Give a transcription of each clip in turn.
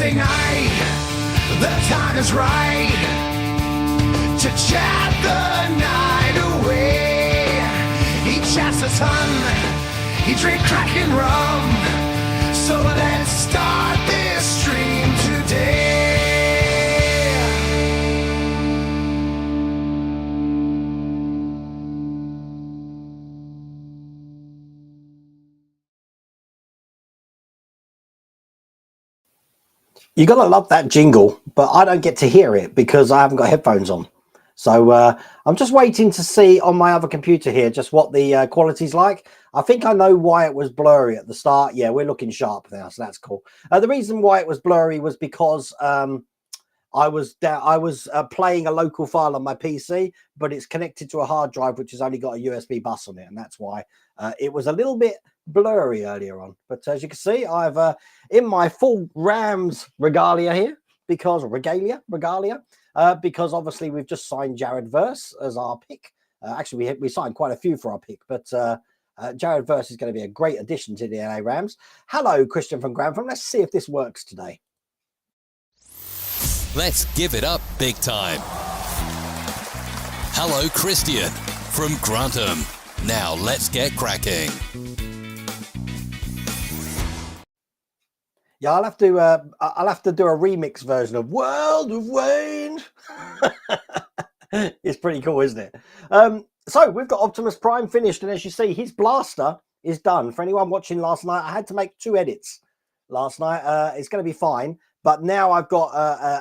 sing aye, the time is right to chat the night away. He chats a ton, he drink cracking rum, so let's start this stream today. You're going to love that jingle, but I don't get to hear it because I haven't got headphones on. So I'm just waiting to see on my other computer here just what the quality's like. I think I know why it was blurry at the start. Yeah, we're looking sharp now, so that's cool. The reason why it was blurry was because I was playing a local file on my PC, but it's connected to a hard drive which has only got a USB bus on it, and that's why it was a little bit blurry earlier on. But as you can see, I've in my full Rams regalia here because because obviously we've just signed Jared Verse as our pick. Actually, we signed quite a few for our pick, but Jared Verse is going to be a great addition to the LA Rams. Hello, Christian from Grantham. Let's see if this works today. Let's give it up big time. Hello, Christian from Grantham. Now let's get cracking. Yeah, I'll have to do a remix version of World of Wayne. It's pretty cool, isn't it? So we've got Optimus Prime finished, and as you see, his blaster is done. For anyone watching last night, I had to make 2 edits last night. It's going to be fine, but now I've got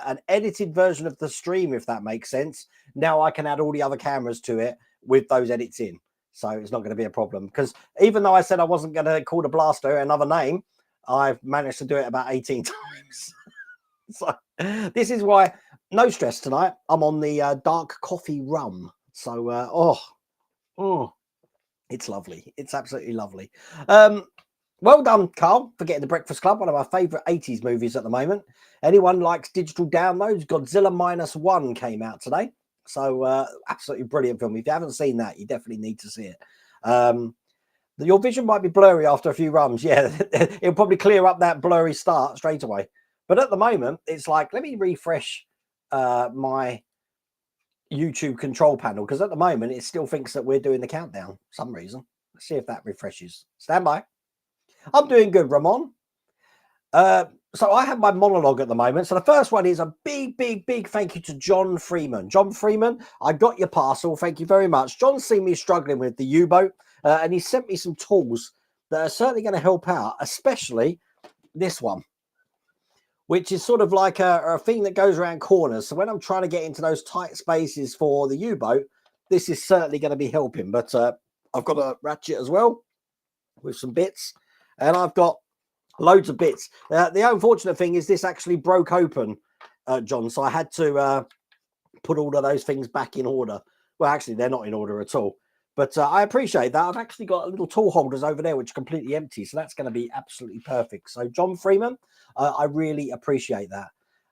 an edited version of the stream, if that makes sense. Now I can add all the other cameras to it with those edits in, so it's not going to be a problem. Because even though I said I wasn't going to call the blaster another name, I've managed to do it about 18 times. So this is why, no stress tonight. I'm on the dark coffee rum. So, it's lovely. It's absolutely lovely. Well done, Carl, for getting The Breakfast Club, one of my favourite 80s movies at the moment. Anyone likes digital downloads? Godzilla -1 came out today. So absolutely brilliant film. If you haven't seen that, you definitely need to see it. Your vision might be blurry after a few rums. Yeah, it'll probably clear up that blurry start straight away. But at the moment, it's like, let me refresh my YouTube control panel, because at the moment, it still thinks that we're doing the countdown for some reason. Let's see if that refreshes. Stand by. I'm doing good, Ramon. So I have my monologue at the moment. So the first one is a big thank you to John Freeman. John Freeman, I got your parcel. Thank you very much. John's seen me struggling with the U-boat. And he sent me some tools that are certainly going to help out, especially this one, which is sort of like a thing that goes around corners. So when I'm trying to get into those tight spaces for the U-boat, this is certainly going to be helping. But I've got a ratchet as well with some bits, and I've got loads of bits. The unfortunate thing is this actually broke open, John, so I had to put all of those things back in order. Well, actually, they're not in order at all. But I appreciate that. I've actually got little tool holders over there, which are completely empty. So that's going to be absolutely perfect. So John Freeman, I really appreciate that.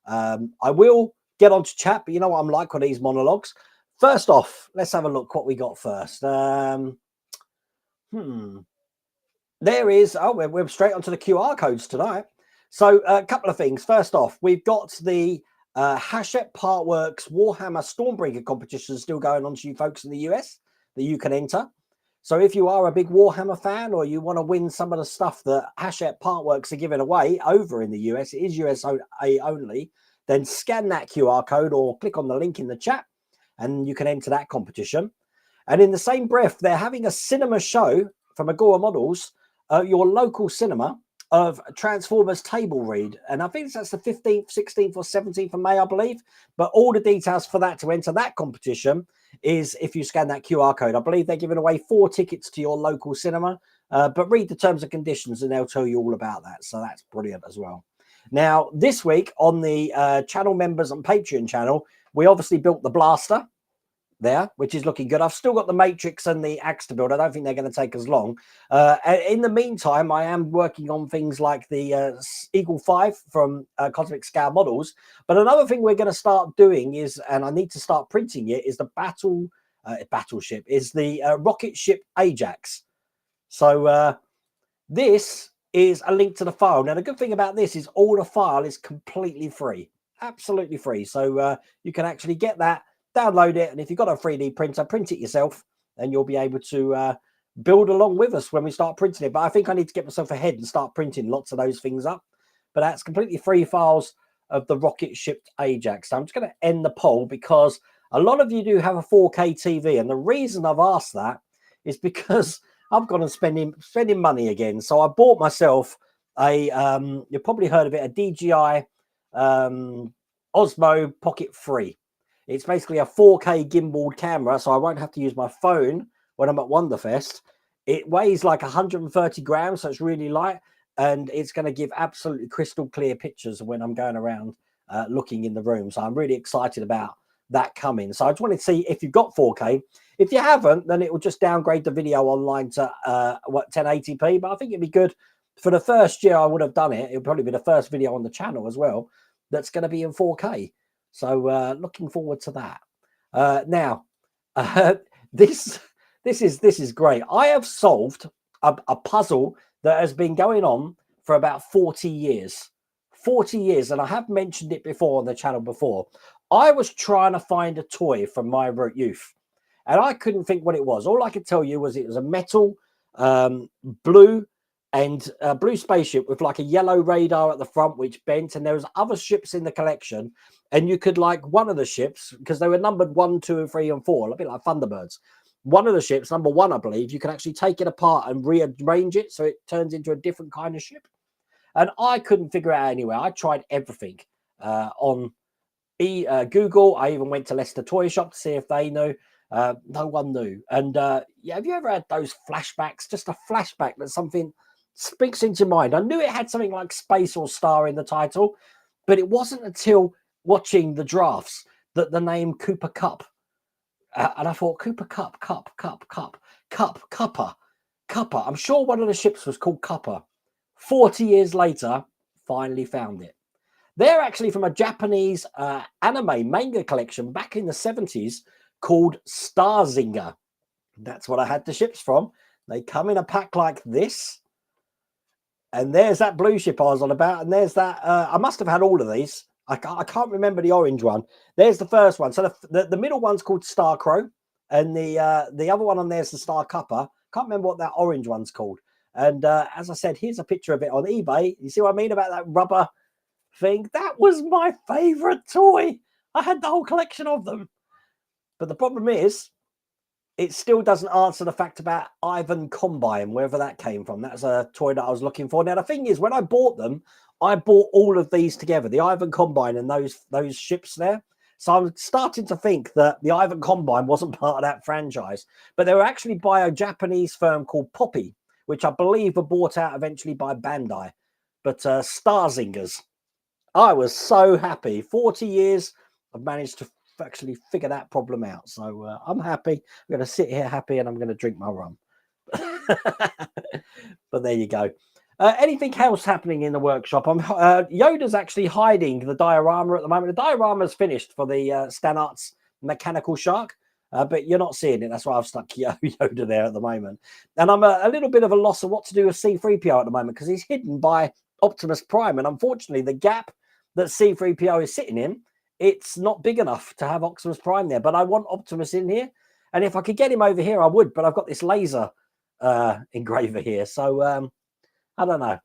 I will get on to chat, but you know what I'm like on these monologues. First off, let's have a look what we got first. There is, we're straight onto the QR codes tonight. So a couple of things. First off, we've got the Hachette Partworks Warhammer Stormbreaker competition still going on to you folks in the US that you can enter. So if you are a big Warhammer fan, or you want to win some of the stuff that Hachette Partworks are giving away over in the US, it is USA only, then scan that QR code or click on the link in the chat and you can enter that competition. And in the same breath, they're having a cinema show from Agora Models, your local cinema, of Transformers table read. And I think that's the 15th, 16th or 17th of May, I believe. But all the details for that to enter that competition is if you scan that QR code. I believe they're giving away 4 tickets to your local cinema. But read the terms and conditions and they'll tell you all about that. So that's brilliant as well. Now, this week on the channel members and Patreon channel, we obviously built the blaster there, which is looking good. I've still got the Matrix and the axe to build. I don't think they're going to take as long. In the meantime, I am working on things like the Eagle 5 from Cosmic Scale Models. But another thing we're going to start doing is, and I need to start printing it, is the battleship, is the rocket ship Ajax. So this is a link to the file. Now, the good thing about this is all the file is completely free, absolutely free. So you can actually get that, download it, and if you've got a 3D printer, print it yourself, and you'll be able to build along with us when we start printing it. But I think I need to get myself ahead and start printing lots of those things up. But that's completely free files of the rocket shipped Ajax. So I'm just going to end the poll because a lot of you do have a 4K TV, and the reason I've asked that is because I've gone and spending money again. So I bought myself a you've probably heard of it, a DJI Osmo Pocket 3. It's basically a 4K gimbaled camera, so I won't have to use my phone when I'm at Wonderfest. It weighs like 130 grams, so it's really light, and it's going to give absolutely crystal clear pictures when I'm going around looking in the room. So I'm really excited about that coming. So I just wanted to see if you've got 4K. If you haven't, then it will just downgrade the video online to 1080p. But I think it'd be good for the first year I would have done it. It'll probably be the first video on the channel as well that's going to be in 4K. So looking forward to that. Now, this is great. I have solved a puzzle that has been going on for about 40 years. 40 years, and I have mentioned it before on the channel before. I was trying to find a toy from my youth, and I couldn't think what it was. All I could tell you was it was a metal blue spaceship with like a yellow radar at the front which bent, and there was other ships in the collection, and you could like one of the ships, because they were numbered 1, 2, 3, and 4, a bit like Thunderbirds. One of the ships, number 1, I believe, you can actually take it apart and rearrange it so it turns into a different kind of ship. And I couldn't figure it out anywhere. I tried everything on Google. I even went to Leicester Toy Shop to see if they knew. No one knew. And yeah, have you ever had those flashbacks? Just a flashback that something speaks into your mind. I knew it had something like space or star in the title, but it wasn't until watching the drafts that the name Cooper Cup. And I thought, Cooper Cup. I'm sure one of the ships was called Cupper. 40 years later, finally found it. They're actually from a Japanese anime manga collection back in the 70s called Starzinger. That's what I had the ships from. They come in a pack like this. And there's that blue ship I was on about. And there's that. I must have had all of these. I can't remember the orange one. There's the first one. So the middle one's called Star Crow. And the other one on there's the Star Cupper. Can't remember what that orange one's called. And as I said, here's a picture of it on eBay. You see what I mean about that rubber thing? That was my favorite toy. I had the whole collection of them. But the problem is, it still doesn't answer the fact about Ivan Combine, wherever that came from. That's a toy that I was looking for. Now, the thing is, when I bought them, I bought all of these together, the Ivan Combine and those ships there. So I'm starting to think that the Ivan Combine wasn't part of that franchise, but they were actually by a Japanese firm called Poppy, which I believe were bought out eventually by Bandai. But Starzingers, I was so happy. 40 years, I've managed to actually figure that problem out. So I'm happy. I'm going to sit here happy, and I'm going to drink my rum. But there you go. Anything else happening in the workshop? Yoda's actually hiding the diorama at the moment. The diorama's finished for the Stan Arts mechanical shark, but you're not seeing it. That's why I've stuck Yoda there at the moment. And I'm a little bit of a loss of what to do with C-3PO at the moment, because he's hidden by Optimus Prime. And unfortunately, the gap that C-3PO is sitting in, it's not big enough to have Optimus Prime there. But I want Optimus in here. And if I could get him over here, I would. But I've got this laser engraver here. So I don't know.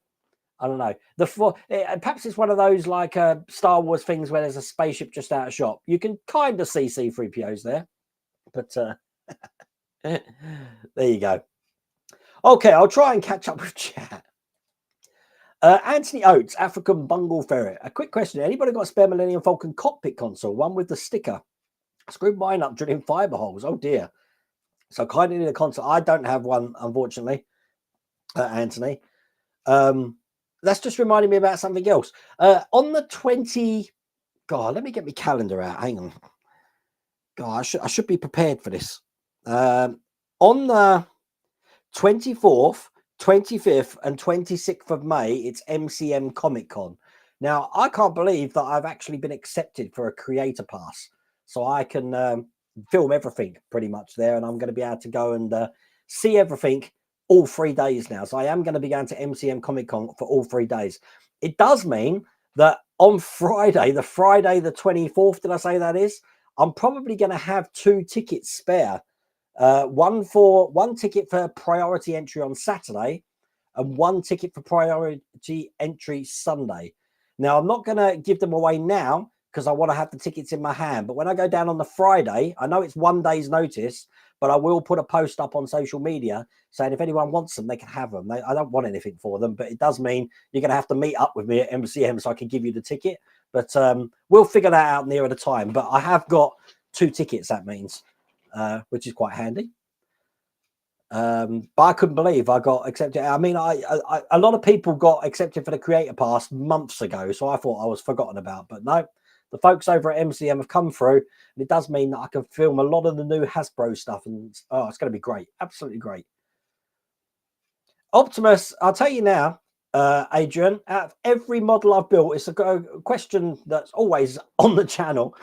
Perhaps it's one of those like Star Wars things where there's a spaceship just out of shot. You can kind of see C-3POs there. But there you go. Okay, I'll try and catch up with chat. Anthony Oates, African Bungle Ferret. A quick question. Anybody got a spare Millennium Falcon cockpit console? One with the sticker. I screwed mine up drilling fiber holes. Oh, dear. So kind of need a console. I don't have one, unfortunately, Anthony. That's just reminding me about something else. On the 20... God, let me get my calendar out. Hang on. God, I should be prepared for this. On the 24th, 25th and 26th of May, it's MCM Comic Con. Now, I can't believe that I've actually been accepted for a creator pass. So I can film everything pretty much there, and I'm going to be able to go and see everything all 3 days now. So I am going to be going to MCM Comic Con for all 3 days. It does mean that on Friday, the 24th, did I say that is? I'm probably going to have 2 tickets spare. One ticket for priority entry on Saturday and 1 ticket for priority entry Sunday. Now, I'm not going to give them away now because I want to have the tickets in my hand. But when I go down on the Friday, I know it's 1 day's notice, but I will put a post up on social media saying if anyone wants them, they can have them. I don't want anything for them, but it does mean you're going to have to meet up with me at MCM so I can give you the ticket. But we'll figure that out nearer the time. But I have got 2 tickets, that means, which is quite handy. But I couldn't believe I got accepted. I mean, a lot of people got accepted for the Creator Pass months ago, so I thought I was forgotten about. But no, the folks over at MCM have come through, and it does mean that I can film a lot of the new Hasbro stuff, and it's going to be great, absolutely great. Optimus, I'll tell you now, Adrian, out of every model I've built, it's a question that's always on the channel.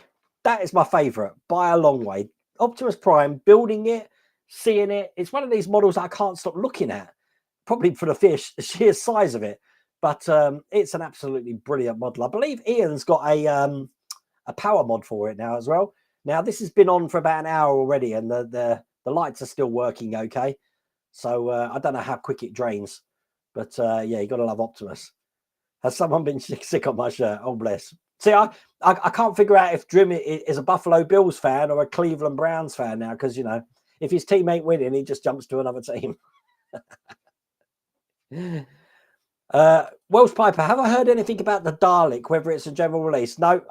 That is my favourite by a long way. Optimus Prime, building it, seeing it. It's one of these models I can't stop looking at, probably for the sheer size of it. But it's an absolutely brilliant model. I believe Ian's got a power mod for it now as well. Now, this has been on for about an hour already, and the lights are still working okay. So I don't know how quick it drains. But yeah, you got to love Optimus. Has someone been sick on my shirt? Oh, bless. See, I can't figure out if Drim is a Buffalo Bills fan or a Cleveland Browns fan now, because, you know, if his team ain't winning, he just jumps to another team. Welsh Piper, have I heard anything about the Dalek, whether it's a general release? No,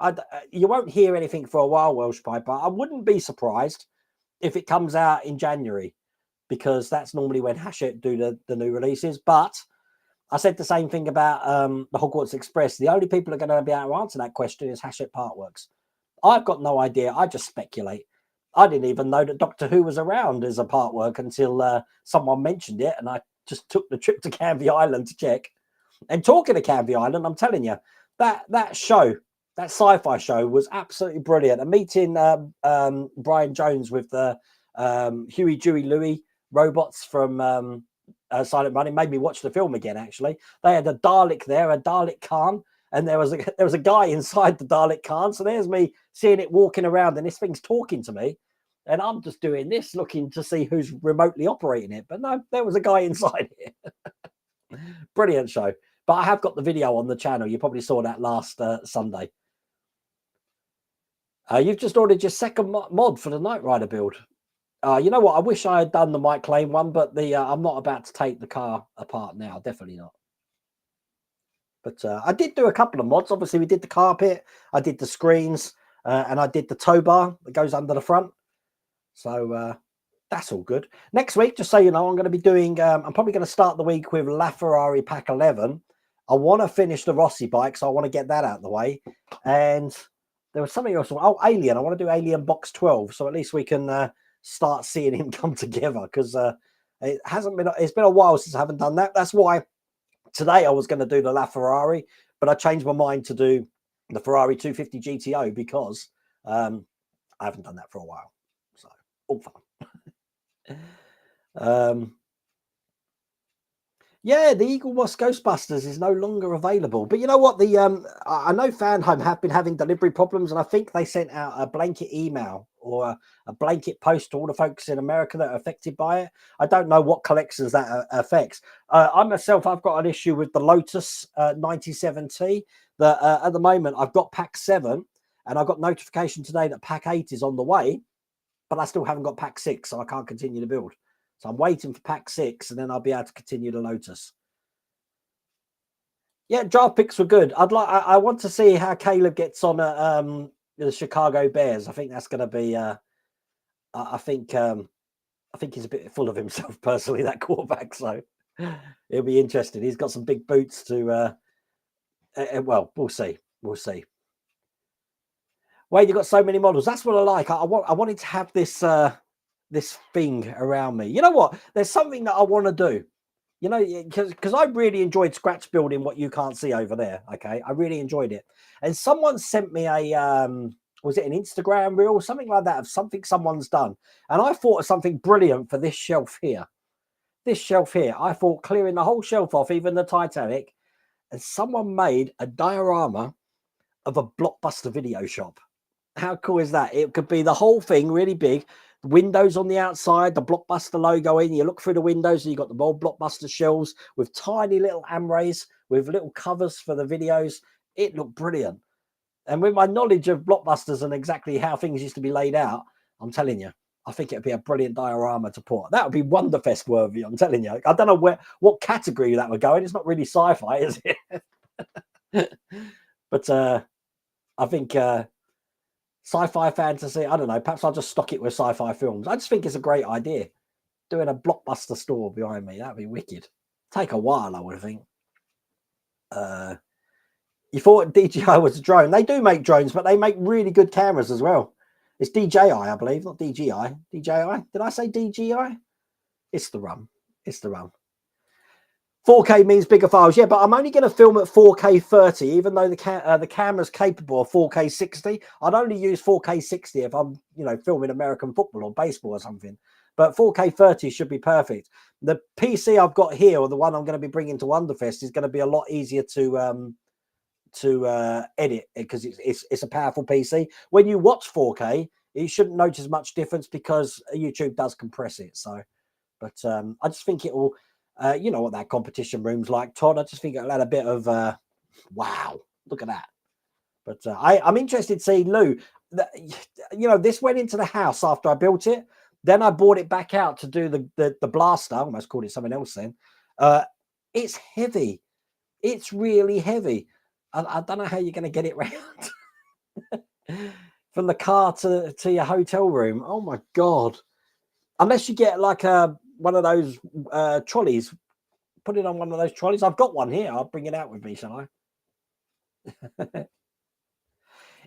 you won't hear anything for a while, Welsh Piper. I wouldn't be surprised if it comes out in January, because that's normally when Hachette do the new releases. But I said the same thing about the Hogwarts Express. The only people who are going to be able to answer that question is Hachette Partworks. I've got no idea. I just speculate. I didn't even know that Doctor Who was around as a partwork until someone mentioned it, and I just took the trip to Canvey Island to check. And talking to Canvey Island, I'm telling you, that show, that sci-fi show, was absolutely brilliant. And meeting Brian Jones with the Huey, Dewey, Louie robots from Silent Running made me watch the film again. Actually, they had a Dalek there, a Dalek Khan, and there was a guy inside the Dalek Khan. So there's me seeing it walking around, and this thing's talking to me, and I'm just doing this, looking to see who's remotely operating it. But no, there was a guy inside it. Brilliant show. But I have got the video on the channel. You probably saw that last Sunday. You've just ordered your second mod for the Knight Rider build. You know what? I wish I had done the Mike Lane one, but I'm not about to take the car apart now. Definitely not. But I did do a couple of mods. Obviously, we did the carpet. I did the screens. And I did the tow bar that goes under the front. So that's all good. Next week, just so you know, I'm going to be doing... I'm probably going to start the week with LaFerrari Pack 11. I want to finish the Rossi bike, so I want to get that out of the way. And there was something else. Oh, Alien. I want to do Alien Box 12, so at least we can start seeing him come together, because it's been a while since I haven't done that. That's why today I was going to do the LaFerrari, but I changed my mind to do the Ferrari 250 GTO because I haven't done that for a while. So all fun. Yeah, the Eagle Moss Ghostbusters is no longer available. But you know what? I know Fanhome have been having delivery problems, and I think they sent out a blanket email or a blanket post to all the folks in America that are affected by it. I don't know what collections that affects. I myself, I've got an issue with the Lotus 97T that at the moment I've got pack 7, and I got notification today that pack 8 is on the way, but I still haven't got pack 6, so I can't continue to build. So I'm waiting for pack 6, and then I'll be able to continue the Lotus. Yeah, draft picks were good. I want to see how Caleb gets on at the Chicago Bears. I think that's going to be. I think he's a bit full of himself personally, that quarterback. So it'll be interesting. He's got some big boots to. Well, we'll see. We'll see. Wade, you've got so many models. That's what I like. I wanted to have this. This thing around me. You know what? There's something that I want to do. You know, because I really enjoyed scratch building what you can't see over there. Okay, I really enjoyed it. And someone sent me a was it an Instagram reel, something like that, of something someone's done. And I thought of something brilliant for this shelf here. this shelf here. I thought clearing the whole shelf off, even the Titanic, and someone made a diorama of a Blockbuster video shop. How cool is that? It could be the whole thing really big, windows on the outside, the Blockbuster logo in. You look through the windows and you got the old Blockbuster shelves with tiny little amrays with little covers for the videos. It looked brilliant. And with my knowledge of Blockbusters and exactly how things used to be laid out, I'm telling you, I think it'd be a brilliant diorama to put. That would be Wonderfest worthy, I'm telling you. I don't know what category that would go in. It's not really sci-fi, is it? But I think sci-fi fantasy, I don't know, perhaps I'll just stock it with sci-fi films. I just think it's a great idea. Doing a Blockbuster store behind me, that'd be wicked. Take a while, I would think. You thought DJI was a drone. They do make drones, but they make really good cameras as well. It's DJI, I believe, not DJI. DJI? Did I say DJI? It's the rum. It's the rum. 4K means bigger files. Yeah, but I'm only going to film at 4K 30, even though the camera's capable of 4K 60. I'd only use 4K 60 if I'm, filming American football or baseball or something. But 4K 30 should be perfect. The PC I've got here, or the one I'm going to be bringing to Wonderfest, is going to be a lot easier to edit because it's a powerful PC. When you watch 4K, you shouldn't notice much difference because YouTube does compress it. So, but I just think it will. You know what that competition room's like, Todd. I just think it'll add a bit of wow. Look at that. But I'm interested to see, Lou. This went into the house after I built it. Then I brought it back out to do the blaster. I almost called it something else then. It's heavy. It's really heavy. I don't know how you're going to get it round from the car to your hotel room. Oh my God. Unless you get like one of those trolleys, put it on one of those trolleys. I've got one here. I'll bring it out with me, shall I?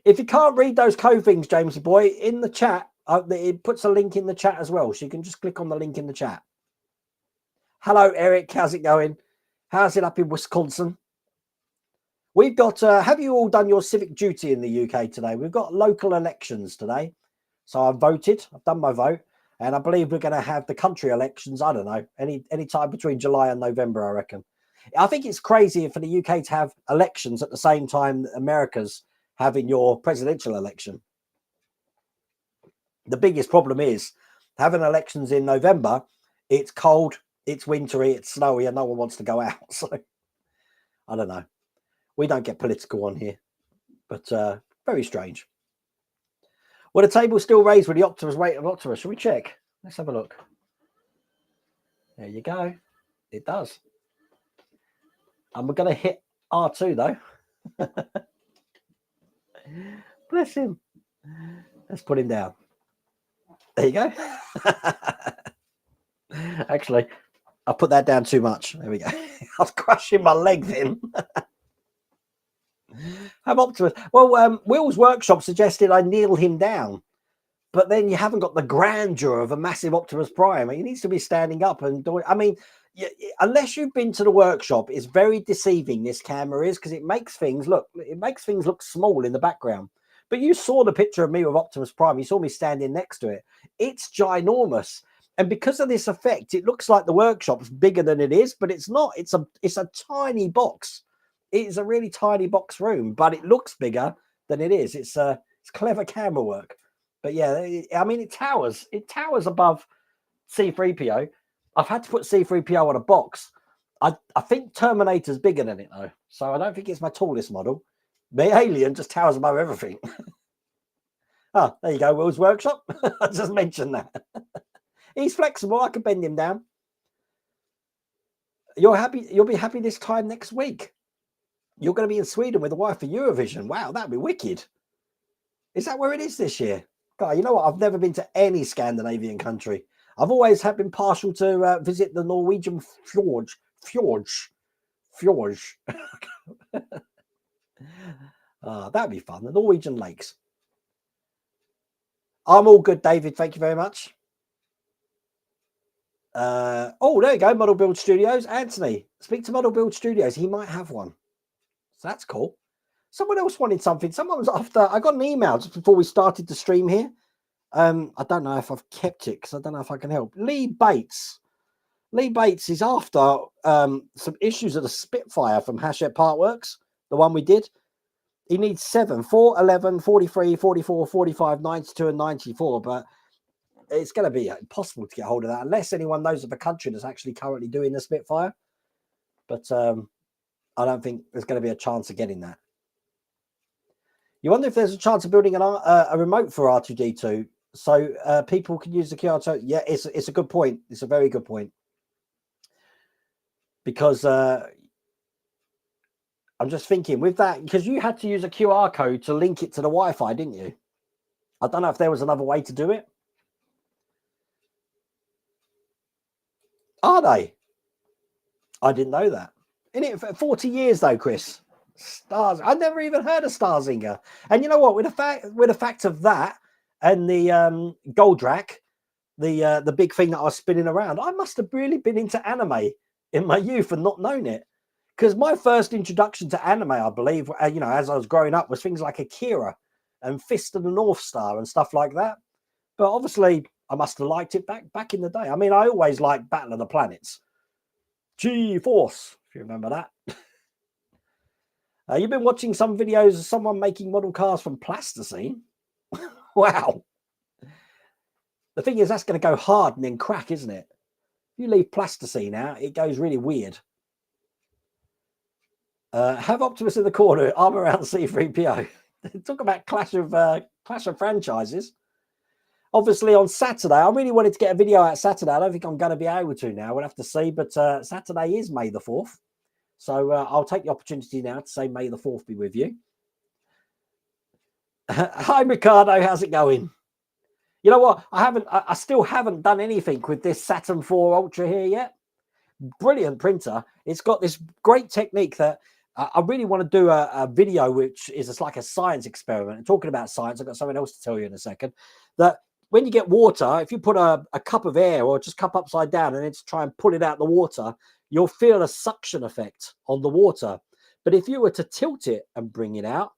If you can't read those code things, Jamesy boy, in the chat, it puts a link in the chat as well. So you can just click on the link in the chat. Hello, Eric. How's it going? How's it up in Wisconsin? We've got, have you all done your civic duty in the UK today? We've got local elections today. So I've voted. I've done my vote. And I believe we're going to have the country elections, I don't know, any time between July and November, I reckon. I think it's crazy for the UK to have elections at the same time that America's having your presidential election. The biggest problem is having elections in November, it's cold, it's wintry, it's snowy, and no one wants to go out. So I don't know. We don't get political on here, but very strange. Will the table still raise with the Optimus weight of Optimus? Shall we check? Let's have a look. There you go. It does. And we're going to hit R2 though. Bless him. Let's put him down. There you go. Actually, I put that down too much. There we go. I was crushing my leg then. I'm Optimus. Well, Will's Workshop suggested I kneel him down, but then you haven't got the grandeur of a massive Optimus Prime. He needs to be standing up and doing. I mean, unless you've been to the workshop, it's very deceiving. This camera is because it makes things look small in the background. But you saw the picture of me with Optimus Prime. You saw me standing next to it. It's ginormous, and because of this effect, it looks like the workshop's bigger than it is, but it's not. It's a tiny box. It's a really tiny box room, but it looks bigger than it is. It's clever camera work. But yeah, I mean, it towers above C-3PO. I've had to put C-3PO on a box. I think Terminator's bigger than it though, so I don't think it's my tallest model. The Alien just towers above everything. Oh, there you go, Will's Workshop. I just mentioned that. He's flexible. I can bend him down. You're happy. You'll be happy this time next week. You're going to be in Sweden with the wife for Eurovision. Wow, that'd be wicked. Is that where it is this year? God, you know what? I've never been to any Scandinavian country. I've always been partial to visit the Norwegian fjords. That'd be fun. The Norwegian lakes. I'm all good, David. Thank you very much. Oh, there you go. Model Build Studios. Anthony, speak to Model Build Studios. He might have one. So that's cool. Someone else wanted something. Someone was after. I got an email just before we started the stream here. I don't know if I've kept it because I don't know if I can help. Lee Bates. Lee Bates is after some issues of the Spitfire from Hachette Partworks, the one we did. He needs 7, 4, 11, 43, 44, 45, 92, and 94. But it's going to be impossible to get hold of that unless anyone knows of a country that's actually currently doing the Spitfire. But I don't think there's going to be a chance of getting that. You wonder if there's a chance of building a remote for R2D2 so people can use the QR code. Yeah, it's a good point. It's a very good point. Because I'm just thinking with that, because you had to use a QR code to link it to the Wi-Fi, didn't you? I don't know if there was another way to do it. Are they? I didn't know that. In it for 40 years though, Chris. Stars. I never even heard of Starzinger. And you know what? With the fact of that and the Goldrack, the big thing that I was spinning around, I must have really been into anime in my youth and not known it. Because my first introduction to anime, I believe, as I was growing up, was things like Akira and Fist of the North Star and stuff like that. But obviously, I must have liked it back in the day. I mean, I always liked Battle of the Planets. G-Force, if you remember that. You've been watching some videos of someone making model cars from plasticine. Wow. The thing is, that's going to go hard and then crack, isn't it? If you leave plasticine out, it goes really weird. Have Optimus in the corner, arm around C3PO. Talk about clash of franchises. Obviously on Saturday, I really wanted to get a video out Saturday. I don't think I'm going to be able to now. We'll have to see. But Saturday is May the 4th. So I'll take the opportunity now to say May the 4th be with you. Hi, Ricardo. How's it going? You know what? I still haven't done anything with this Saturn IV Ultra here yet. Brilliant printer. It's got this great technique that I really want to do a video, which is like a science experiment. And talking about science, I've got something else to tell you in a second. That when you get water, if you put a cup of air or just cup upside down and then try and pull it out the water, you'll feel a suction effect on the water. But if you were to tilt it and bring it out,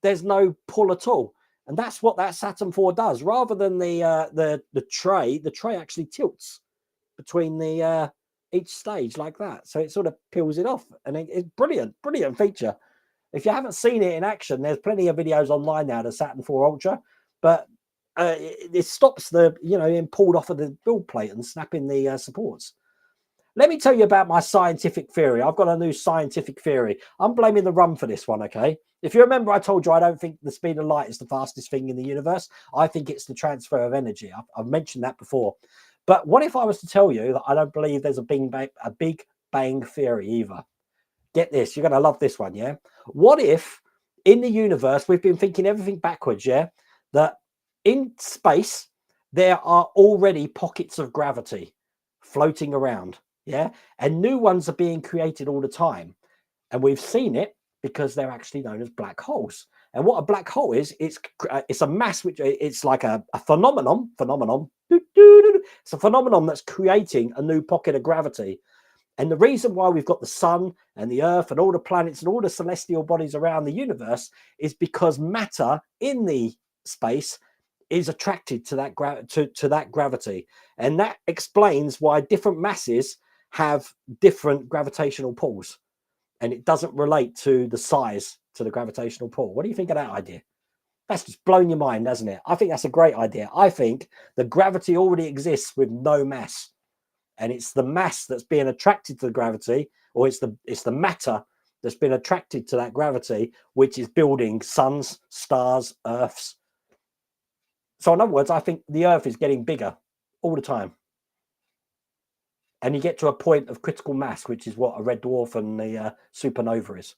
there's no pull at all. And that's what that Saturn IV does. Rather than the tray actually tilts between the each stage like that. So it sort of peels it off. And it's brilliant feature. If you haven't seen it in action, there's plenty of videos online now, the Saturn IV Ultra. But it stops being pulled off of the build plate and snapping the supports. Let me tell you about my scientific theory. I've got a new scientific theory. I'm blaming the rum for this one, okay? If you remember, I told you I don't think the speed of light is the fastest thing in the universe. I think it's the transfer of energy. I've mentioned that before. But what if I was to tell you that I don't believe there's a Big Bang theory either? Get this. You're going to love this one, yeah? What if in the universe, we've been thinking everything backwards, yeah? That in space, there are already pockets of gravity floating around. Yeah, and new ones are being created all the time, and we've seen it because they're actually known as black holes. And what a black hole is, it's a mass which it's like a phenomenon. It's a phenomenon that's creating a new pocket of gravity. And the reason why we've got the sun and the earth and all the planets and all the celestial bodies around the universe is because matter in the space is attracted to that gravity, and that explains why different masses have different gravitational pulls, and it doesn't relate to the size to the gravitational pull. What do you think of that idea? That's just blown your mind, hasn't it? I think that's a great idea. I think the gravity already exists with no mass, and it's the mass that's being attracted to the gravity, or it's the matter that's been attracted to that gravity, which is building suns, stars, earths. So in other words, I think the earth is getting bigger all the time. And you get to a point of critical mass, which is what a red dwarf and the supernova is.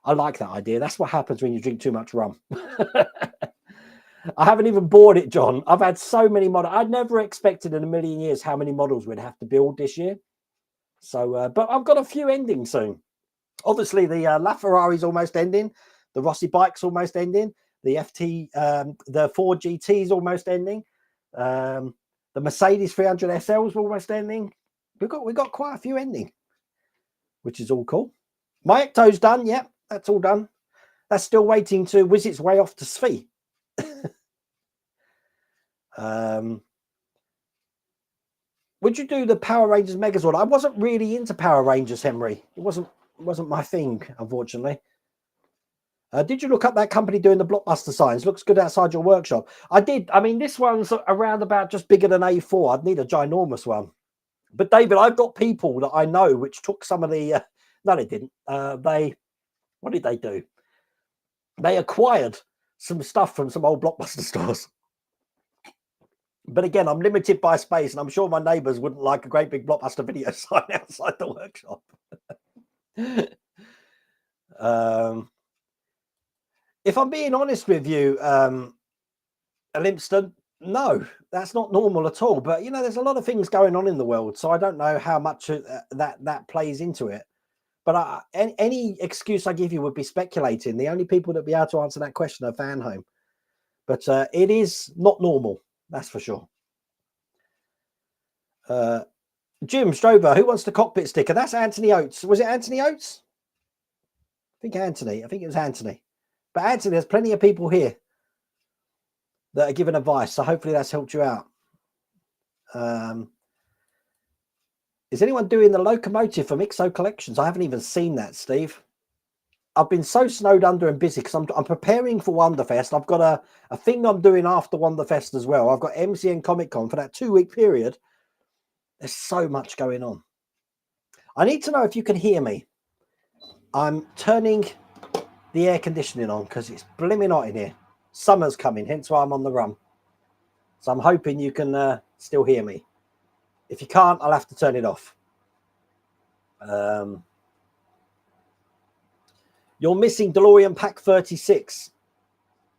I like that idea. That's what happens when you drink too much rum. I haven't even bought it, John. I've had so many models. I never expected in a million years how many models we'd have to build this year. So, but I've got a few ending soon. Obviously, the LaFerrari's almost ending. The Rossi bike's almost ending. The the Ford GT's almost ending. The Mercedes 300 SL's almost ending. We've got quite a few ending, which is all cool. My Ecto's done. Yep, that's all done. That's still waiting to whiz its way off to SFI. What Would you do the Power Rangers Megazord? I wasn't really into Power Rangers, Henry. It wasn't my thing, unfortunately. Did you look up that company doing the Blockbuster signs? Looks good outside your workshop. I did. I mean, this one's around about just bigger than A4. I'd need a ginormous one. But David, I've got people that I know which took some of the. No, they didn't. What did they do? They acquired some stuff from some old Blockbuster stores. But again, I'm limited by space, and I'm sure my neighbours wouldn't like a great big Blockbuster video sign outside the workshop. If I'm being honest with you, Limpston, no, that's not normal at all. But, you know, there's a lot of things going on in the world, so I don't know how much that plays into it. But any excuse I give you would be speculating. The only people that would be able to answer that question are Fan Home. But it is not normal, that's for sure. Jim Strover, who wants the cockpit sticker? That's Anthony Oates. Was it Anthony Oates? I think it was Anthony. But Anthony, there's plenty of people here that are giving advice, so hopefully that's helped you out. Is anyone doing the locomotive from Ixo Collections? I haven't even seen that, Steve. I've been so snowed under and busy because I'm preparing for Wonderfest. I've got a thing I'm doing after Wonderfest as well. I've got MCN Comic Con for that 2-week period. There's so much going on. I need to know if you can hear me. I'm turning the air conditioning on because it's blimmin' hot in here. Summer's coming, hence why I'm on the run. So I'm hoping you can still hear me. If you can't, I'll have to turn it off. You're missing DeLorean Pack 36.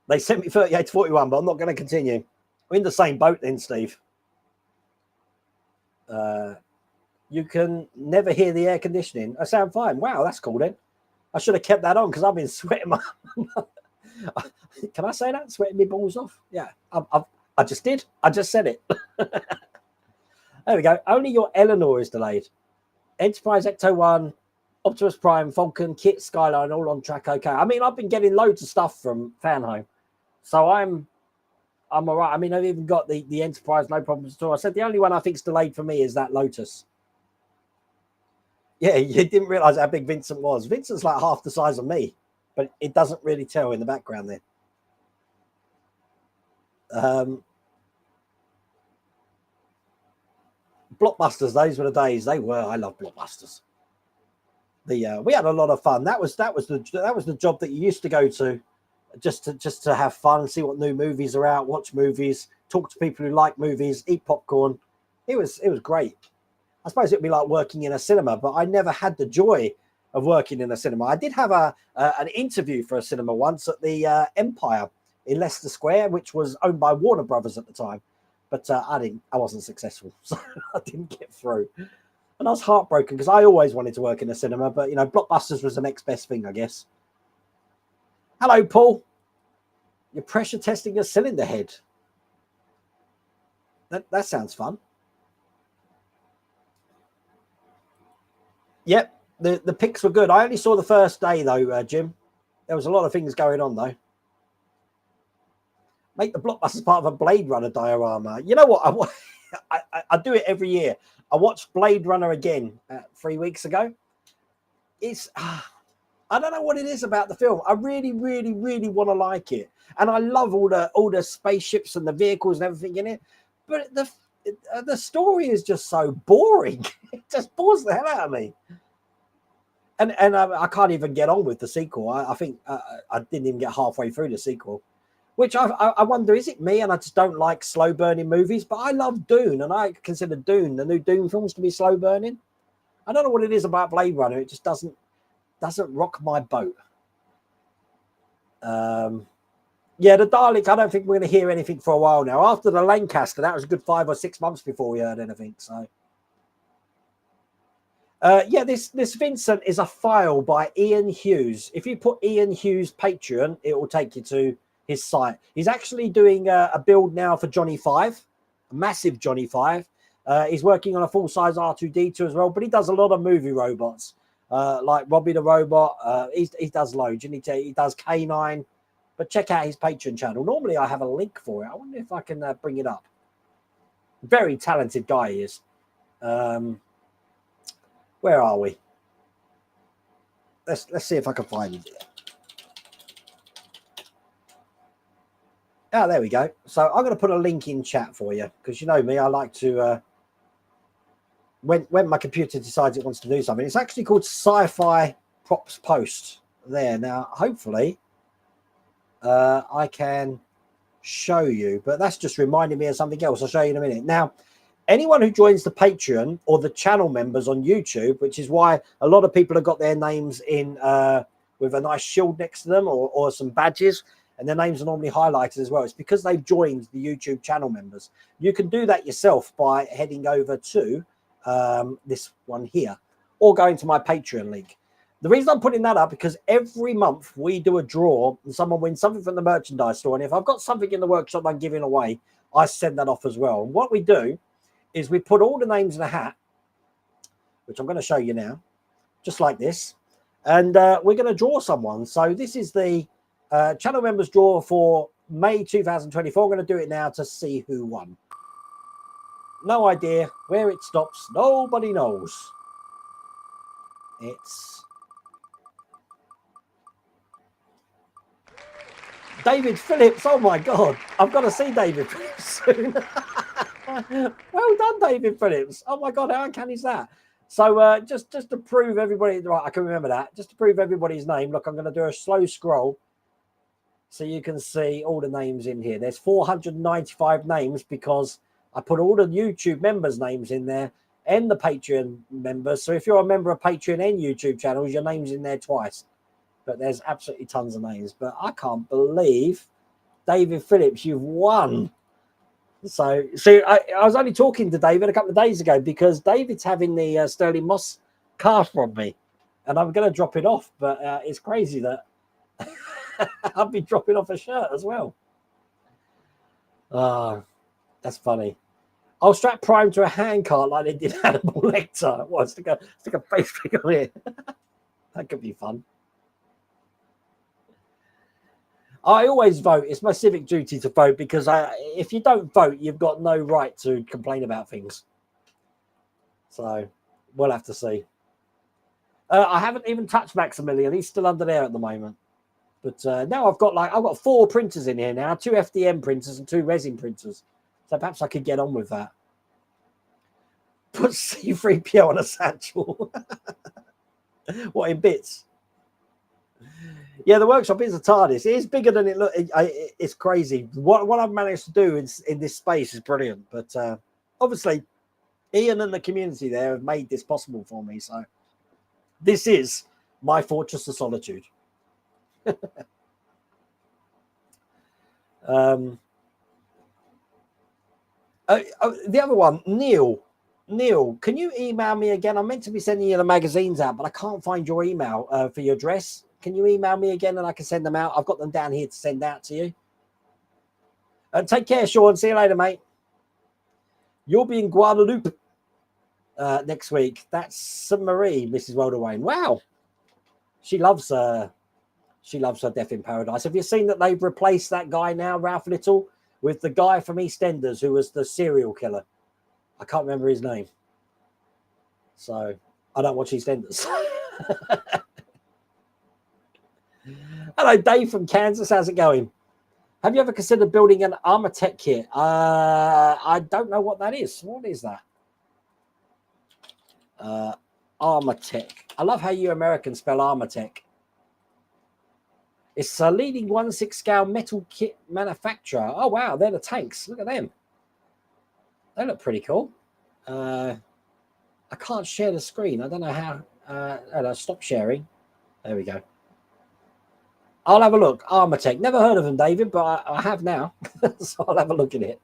They sent me 38 to 41, but I'm not going to continue. We're in the same boat then, Steve. You can never hear the air conditioning. I sound fine. Wow, that's cool then. I should have kept that on because I've been sweating my... Can I say that? Sweating my balls off? Yeah, I just did. I just said it. There we go. Only your Eleanor is delayed. Enterprise Ecto 1, Optimus Prime, Falcon, Kit, Skyline, all on track. Okay. I mean, I've been getting loads of stuff from Fan Home. So I'm all right. I mean, I've even got the Enterprise, no problems at all. I said the only one I think's delayed for me is that Lotus. Yeah, you didn't realise how big Vincent was. Vincent's like half the size of me, but it doesn't really tell in the background there. Blockbusters, those were the days. They were. I love Blockbusters. We had a lot of fun. That was the job that you used to go to, just to have fun, see what new movies are out, watch movies, talk to people who like movies, eat popcorn. It was great. I suppose it'd be like working in a cinema, but I never had the joy of working in a cinema. I did have an interview for a cinema once at the Empire in Leicester Square, which was owned by Warner Brothers at the time. But I wasn't successful, so I didn't get through. And I was heartbroken because I always wanted to work in a cinema, but, you know, Blockbusters was the next best thing, I guess. Hello, Paul. You're pressure testing your cylinder head. That sounds fun. Yep, the pics were good. I only saw the first day, though, Jim. There was a lot of things going on, though. Make the Blockbusters part of a Blade Runner diorama. You know what? I do it every year. I watched Blade Runner again 3 weeks ago. It's I don't know what it is about the film. I really, really, really want to like it, and I love all the spaceships and the vehicles and everything in it. But the story is just so boring. It just bores the hell out of me. And I can't even get on with the sequel. I think I didn't even get halfway through the sequel. Which I wonder, is it me and I just don't like slow burning movies? But I love Dune, and I consider Dune, the new Dune films, to be slow burning. I don't know what it is about Blade Runner. It just doesn't rock my boat. Yeah, the Daleks, I don't think we're going to hear anything for a while now. After the Lancaster, that was a good 5 or 6 months before we heard anything. So, yeah, this Vincent is a file by Ian Hughes. If you put Ian Hughes Patreon, it will take you to his site. He's actually doing a build now for Johnny 5, a massive Johnny 5. He's working on a full-size R2-D2 as well, but he does a lot of movie robots, like Robbie the Robot. He does loads, and he does K9. But check out his Patreon channel. Normally, I have a link for it. I wonder if I can bring it up. Very talented guy he is. Where are we? Let's see if I can find it. Oh, there we go. So I'm going to put a link in chat for you because you know me, I like to when my computer decides it wants to do something. It's actually called Sci-Fi Props Post. There now, hopefully, I can show you, but that's just reminding me of something else. I'll show you in a minute. Now, anyone who joins the Patreon or the channel members on YouTube, which is why a lot of people have got their names in with a nice shield next to them or some badges, and their names are normally highlighted as well. It's because they've joined the YouTube channel members. You can do that yourself by heading over to this one here or going to my Patreon link. The reason I'm putting that up because every month we do a draw and someone wins something from the merchandise store. And if I've got something in the workshop I'm giving away, I send that off as well. And what we do is we put all the names in a hat, which I'm going to show you now, just like this. And we're going to draw someone. So this is the channel members draw for May 2024. I'm going to do it now to see who won. No idea where it stops. Nobody knows. It's David Phillips. Oh my God. I've got to see David Phillips soon. Well done, David Phillips. Oh my God. How uncanny is that? So just to prove everybody, right, I can remember that. Just to prove everybody's name, look, I'm going to do a slow scroll so you can see all the names in here. There's 495 names because I put all the YouTube members' names in there and the Patreon members. So if you're a member of Patreon and YouTube channels, your name's in there twice. But there's absolutely tons of names. But I can't believe, David Phillips, you've won. So, see, I was only talking to David a couple of days ago because David's having the Sterling Moss car from me. And I'm going to drop it off. But it's crazy that I'll be dropping off a shirt as well. That's funny. I'll strap Prime to a handcart like they did Hannibal Lecter. Well, stick a face pick on it. That could be fun. I always vote. It's my civic duty to vote because if you don't vote, you've got no right to complain about things. So we'll have to see. I haven't even touched Maximilian. He's still under there at the moment. But now I've got 4 printers in here now, 2 FDM printers and 2 resin printers. So perhaps I could get on with that. Put C3PO on a satchel. What, in bits? Yeah, the workshop is a TARDIS. It is bigger than it looks. It's crazy. What I've managed to do in this space is brilliant. But obviously, Ian and the community there have made this possible for me. So this is my fortress of solitude. The other one, Neil, can you email me again? I'm meant to be sending you the magazines out, but I can't find your email for your address. Can you email me again and I can send them out? I've got them down here to send out to you. Take care, Sean. See you later, mate. You'll be in Guadalupe next week. That's Marie, Mrs. Welderwayne. Wow. She loves her Death in Paradise. Have you seen that they've replaced that guy now, Ralph Little, with the guy from EastEnders who was the serial killer? I can't remember his name. So I don't watch EastEnders. Hello, Dave from Kansas. How's it going? Have you ever considered building an Armatech kit? I don't know what that is. What is that? Armatech. I love how you Americans spell Armatech. It's a leading 1/6 scale metal kit manufacturer. Oh, wow. They're the tanks. Look at them. They look pretty cool. I can't share the screen. I don't know how. Stop sharing. There we go. I'll have a look. Armatech. Never heard of them, David, but I have now. So I'll have a look at it.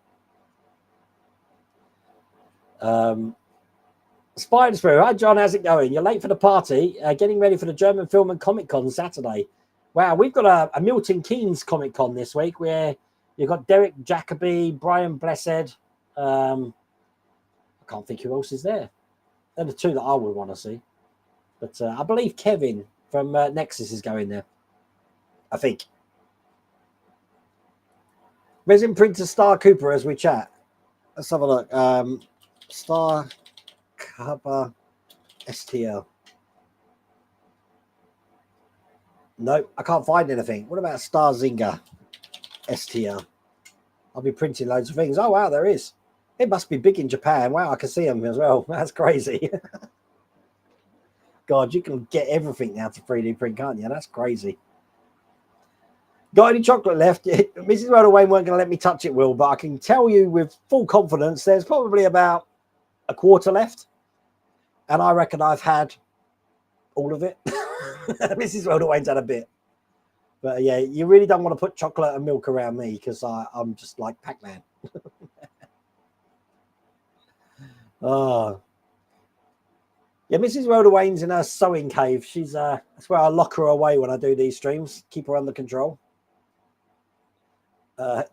Spider Spirit. Hi, John. How's it going? You're late for the party. Getting ready for the German Film and Comic Con Saturday. Wow, we've got a Milton Keynes Comic Con this week where you've got Derek Jacobi, Brian Blessed. I can't think who else is there. They're the 2 that I would want to see. But I believe Kevin from Nexus is going there. I think. Resin printer Star Cooper as we chat. Let's have a look. Star cover STL. Nope, I can't find anything. What about Star Zinger STL? I'll be printing loads of things. Oh, wow, there is. It must be big in Japan. Wow, I can see them as well. That's crazy. God, you can get everything now to 3D print, can't you? That's crazy. Got any chocolate left? Mrs. Rhoda Wayne weren't going to let me touch it, Will, but I can tell you with full confidence there's probably about a quarter left. And I reckon I've had all of it. Mrs. Rhoda Wayne's had a bit. But yeah, you really don't want to put chocolate and milk around me because I'm just like Pac-Man. Oh. Yeah, Mrs. Rhoda Wayne's in her sewing cave. She's that's where I lock her away when I do these streams. Keep her under control.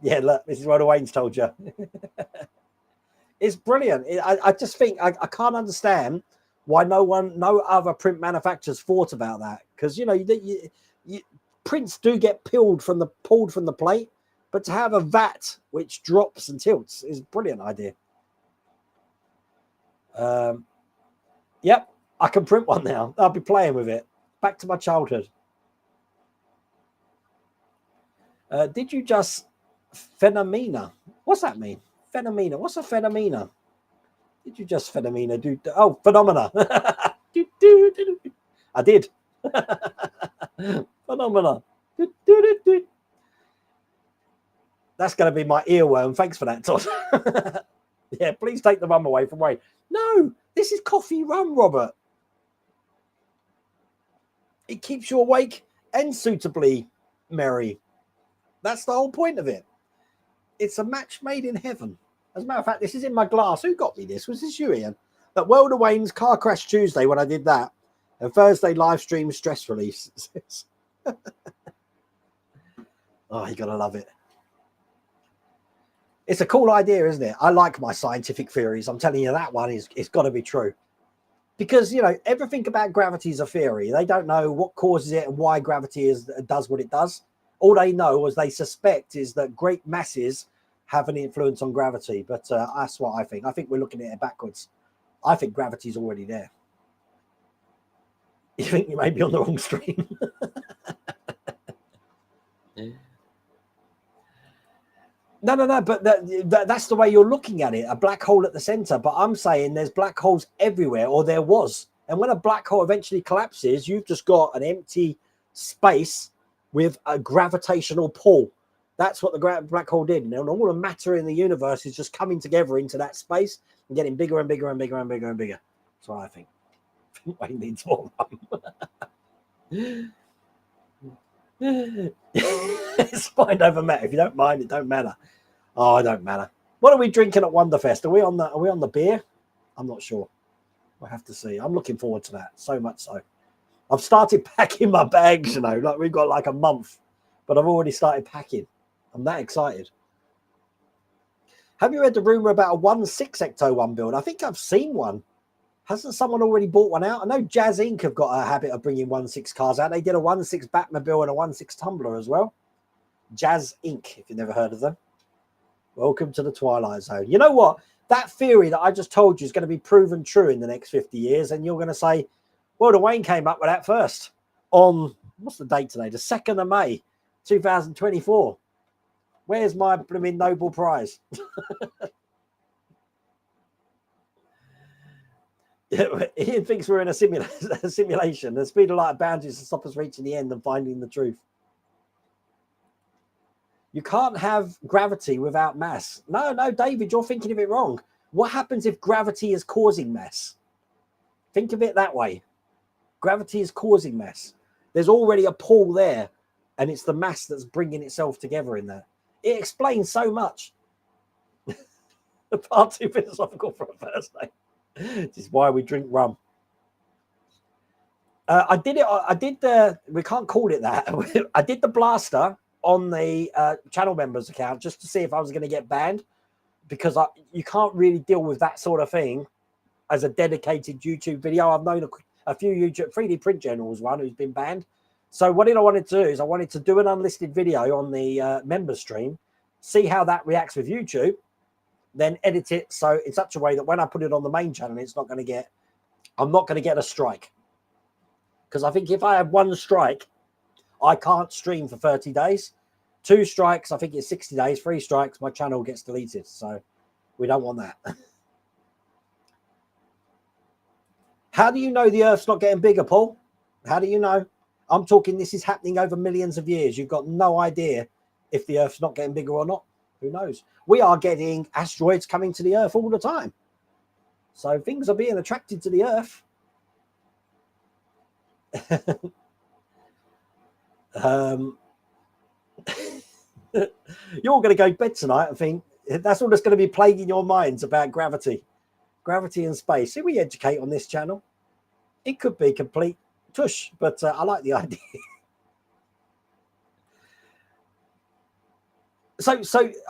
Yeah, look, Mrs. Rhoda Wayne's told you. It's brilliant. I just think I can't understand why no other print manufacturers thought about that. Because you prints do get pulled from the plate, but to have a vat which drops and tilts is a brilliant idea. Yep, I can print one now. I'll be playing with it. Back to my childhood. Did you just phenomena? What's that mean? Phenomena. What's a phenomena? Did you just phenomena do? Oh, phenomena. I did. Phenomena. That's going to be my earworm. Thanks for that, Todd. Yeah, please take the rum away from Wayne. No, this is coffee rum, Robert. It keeps you awake and suitably merry. That's the whole point of it. It's a match made in heaven. As a matter of fact, this is in my glass. Who got me this? Was this you, Ian? At World of Wayne's Car Crash Tuesday when I did that. And Thursday live stream stress release. Oh, you gotta love it. It's a cool idea, isn't it? I like my scientific theories. I'm telling you, that one it's got to be true. Because, everything about gravity is a theory. They don't know what causes it and why gravity does what it does. All they know, as they suspect, is that great masses have an influence on gravity. But that's what I think. I think we're looking at it backwards. I think gravity's already there. You think you may be on the wrong stream? No, but that's the way you're looking at it, a black hole at the center. But I'm saying there's black holes everywhere, or there was. And when a black hole eventually collapses, you've just got an empty space with a gravitational pull. That's what the black hole did. And all the matter in the universe is just coming together into that space and getting bigger and bigger and bigger and bigger and bigger. That's what I think. Wayne needs more rum. It's fine over matter. If you don't mind, it don't matter. Oh, it don't matter. What are we drinking at Wonderfest? Are we on the beer? I'm not sure. We'll have to see. I'm looking forward to that so much so. I've started packing my bags, like we've got like a month, but I've already started packing. I'm that excited. Have you read the rumor about a 1/6 Ecto 1 build? I think I've seen one. Hasn't someone already bought one out? I know Jazz Inc. have got a habit of bringing 1/6 cars out. They did a 1/6 Batmobile and a 1/6 Tumbler as well. Jazz Inc., if you've never heard of them. Welcome to the Twilight Zone. You know what? That theory that I just told you is going to be proven true in the next 50 years. And you're going to say, well, the Wayne came up with that first on, what's the date today? The 2nd of May, 2024. Where's my blooming Nobel Prize? Ian thinks we're in a simulation. The speed of light boundaries to stop us reaching the end and finding the truth. You can't have gravity without mass. No, David, you're thinking of it wrong. What happens if gravity is causing mass? Think of it that way. Gravity is causing mass. There's already a pull there, and it's the mass that's bringing itself together in there. It explains so much. Far too philosophical for a Thursday. This is why we drink rum. I did the, we can't call it that. I did the blaster on the channel members account just to see if I was going to get banned, because you can't really deal with that sort of thing as a dedicated YouTube video. I've known a few YouTube 3D print journals one who's been banned. So what I wanted to do is I wanted to do an unlisted video on the member stream, see how that reacts with YouTube, then edit it so in such a way that when I put it on the main channel, it's not going to get, I'm not going to get a strike. Because I think if I have one strike, I can't stream for 30 days. 2 strikes, I think it's 60 days. 3 strikes, my channel gets deleted. So we don't want that. How do you know the Earth's not getting bigger, Paul? How do you know? I'm talking this is happening over millions of years. You've got no idea if the Earth's not getting bigger or not. Who knows? We are getting asteroids coming to the Earth all the time. So things are being attracted to the Earth. You're going to go to bed tonight and think that's all that's going to be plaguing your minds about gravity and space. See, we educate on this channel. It could be complete tush, but I like the idea. So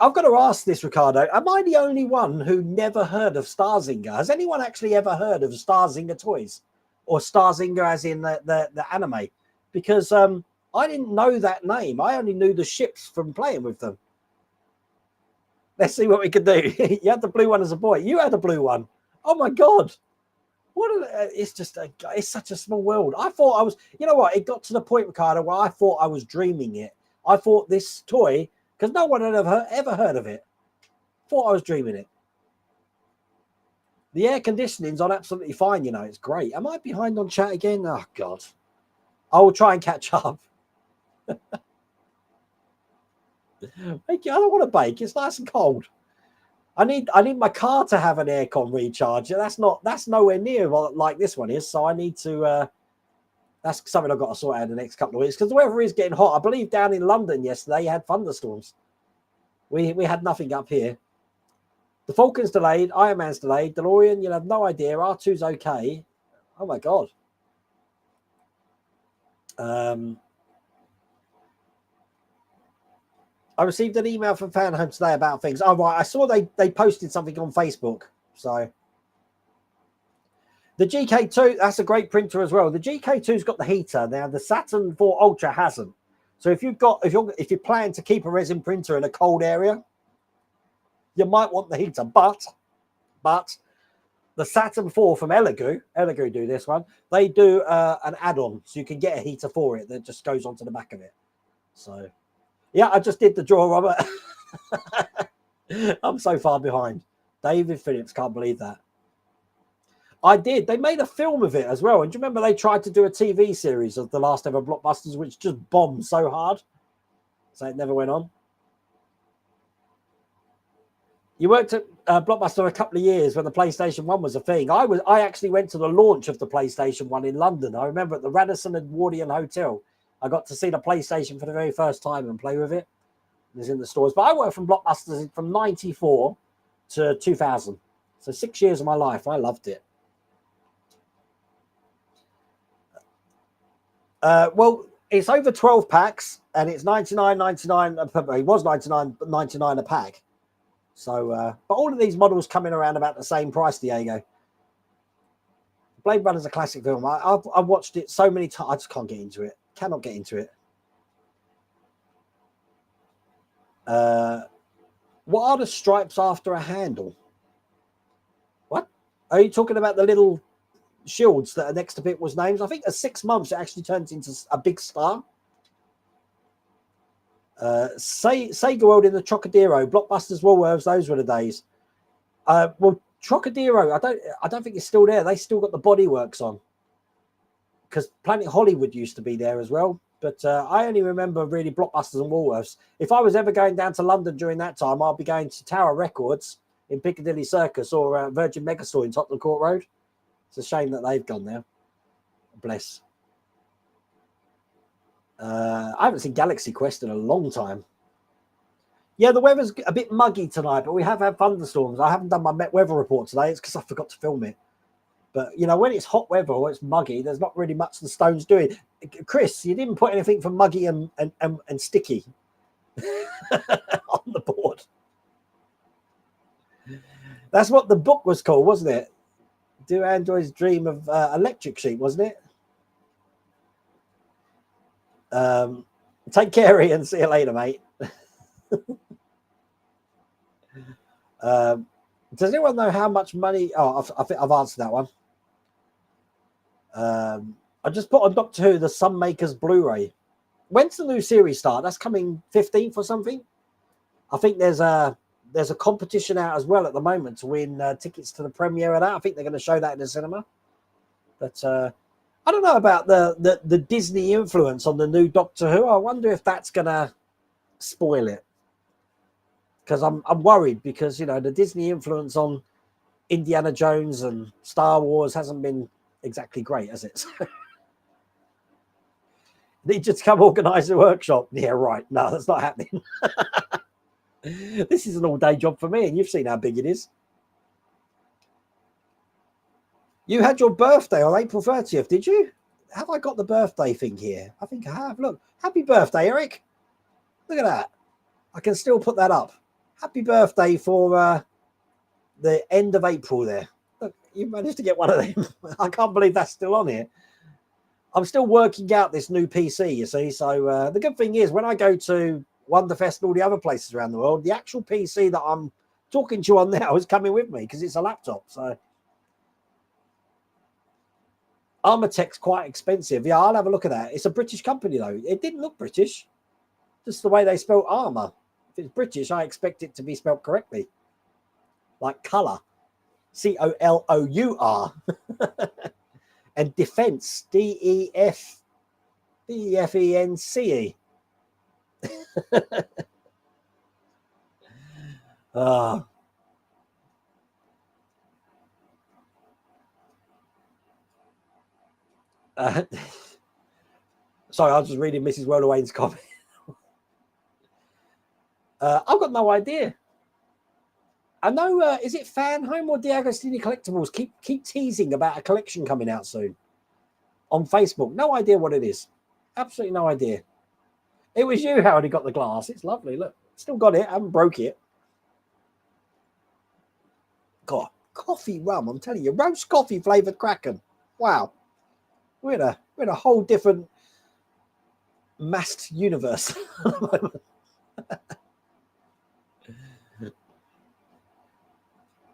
I've got to ask this, Ricardo. Am I the only one who never heard of Starzinger? Has anyone actually ever heard of Starzinger toys, or Starzinger as in the anime? Because I didn't know that name. I only knew the ships from playing with them. Let's see what we can do. You had the blue one as a boy. You had a blue one. Oh my God. It's just it's such a small world. I thought I was, you know what? It got to the point, Ricardo, where I thought I was dreaming it. I thought this toy, because no one had ever heard of it, thought I was dreaming it. The air conditioning's on absolutely fine, you know. It's great. Am I behind on chat again? Oh God. I will try and catch up. I don't want to bake. It's nice and cold. I need my car to have an aircon recharger. That's nowhere near like this one is. So I need to. That's something I've got to sort out in the next couple of weeks because the weather is getting hot. I believe down in London yesterday you had thunderstorms. We had nothing up here. The Falcon's delayed. Iron Man's delayed. DeLorean, you'll have no idea. R2's okay. Oh my God. I received an email from Fan Home today about things. Oh, right. I saw they posted something on Facebook. So the GK2, that's a great printer as well. The GK2's got the heater. Now the Saturn IV Ultra hasn't. So if you're planning to keep a resin printer in a cold area, you might want the heater. But the Saturn IV from Elegoo do this one. They do an add-on, so you can get a heater for it that just goes onto the back of it. So yeah, I just did the draw, Robert. I'm so far behind. David Phillips, can't believe that. I did. They made a film of it as well. And do you remember they tried to do a TV series of the last ever Blockbusters, which just bombed so hard? So it never went on. You worked at Blockbuster a couple of years when the PlayStation 1 was a thing. I actually went to the launch of the PlayStation 1 in London. I remember at the Radisson Edwardian Hotel. I got to see the PlayStation for the very first time and play with it. It was in the stores. But I worked from Blockbusters from 94 to 2000. So 6 years of my life. I loved it. Well, it's over 12 packs and it's $99.99. It was $99.99 a pack. So, but all of these models come in around about the same price, Diego. Blade Runner's a classic film. I've watched it so many times. I just can't get into it. Cannot get into it. What are the stripes after a handle? What? Are you talking about the little shields that are next to people's names? I think at 6 months it actually turns into a big star. Sega World in the Trocadero, Blockbusters, Woolworths, those were the days. Well, Trocadero, I don't think it's still there. They still got the bodyworks on. Because Planet Hollywood used to be there as well. But I only remember really Blockbusters and Woolworths. If I was ever going down to London during that time, I'd be going to Tower Records in Piccadilly Circus or Virgin Megastore in Tottenham Court Road. It's a shame that they've gone now. Bless. I haven't seen Galaxy Quest in a long time. Yeah, the weather's a bit muggy tonight, but we have had thunderstorms. I haven't done my Met weather report today. It's because I forgot to film it. But, you know, when it's hot weather or it's muggy, there's not really much the stone's doing. Chris, you didn't put anything for muggy and sticky on the board. That's what the book was called, wasn't it? Do Androids Dream of Electric Sheep, wasn't it? Take care, Ian. See you later, mate. Does anyone know how much money? Oh, I think I've answered that one. I just put on Doctor Who the Sunmakers Blu-ray. When's the new series start? That's coming 15th or something. I think there's a competition out as well at the moment to win tickets to the premiere of that. I think they're going to show that in the cinema. But I don't know about the Disney influence on the new Doctor Who. I wonder if that's going to spoil it. Because I'm worried because, you know, the Disney influence on Indiana Jones and Star Wars hasn't been exactly great, has it? They just come organise a workshop. Yeah, right. No, that's not happening. This is an all-day job for me, and you've seen how big it is. You had your birthday on April 30th, did you? Have I got the birthday thing here? I think I have. Look, happy birthday, Eric. Look at that. I can still put that up. Happy birthday for the end of April there. Look, you managed to get one of them. I can't believe that's still on here. I'm still working out this new PC, you see. So the good thing is when I go to Wonderfest and all the other places around the world, the actual PC that I'm talking to you on now is coming with me because it's a laptop. So Armatech's quite expensive. Yeah, I'll have a look at that. It's a British company, though. It didn't look British. Just the way they spelled armor. If it's British, I expect it to be spelled correctly. Like colour. C-O-L-O-U-R. And defense. D-E-F-E-N-C-E. Ah. Sorry, I was just reading Mrs. Wayne's comment. I've got no idea. I know, is it Fan Home or D'Agostini Collectibles? Keep teasing about a collection coming out soon on Facebook. No idea what it is. Absolutely no idea. It was you, Howard, who got the glass. It's lovely. Look, still got it. I haven't broke it. God, coffee rum. I'm telling you, roast coffee flavoured Kraken. Wow. We're in a whole different masked universe at the moment.